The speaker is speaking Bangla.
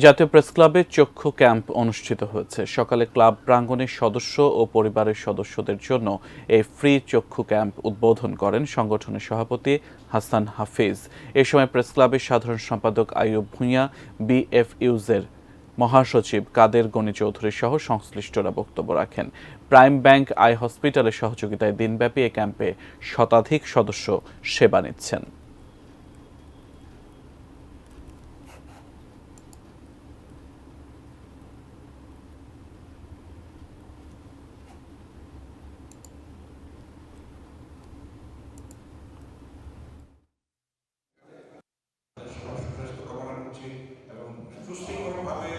জাতীয় প্রেসক্লাবে চক্ষু ক্যাম্প অনুষ্ঠিত হয়েছে। সকালে ক্লাব প্রাঙ্গণে সদস্য ও পরিবারের সদস্যদের জন্য এই ফ্রি চক্ষু ক্যাম্প উদ্বোধন করেন সংগঠনের সভাপতি হাসান হাফিজ। এ সময় প্রেসক্লাবের সাধারণ সম্পাদক আইয়ুব ভূঁইয়া, বিএফইউজের মহাসচিব কাদের গনি চৌধুরী সহ সংশ্লিষ্টরা বক্তব্য রাখেন। প্রাইম ব্যাংক আই হসপিটালের সহযোগিতায় দিনব্যাপী এ ক্যাম্পে শতাধিক সদস্য সেবা নিচ্ছেন। সুস্বাস্থ্য কামনা করছি এবং সুশৃঙ্খলভাবে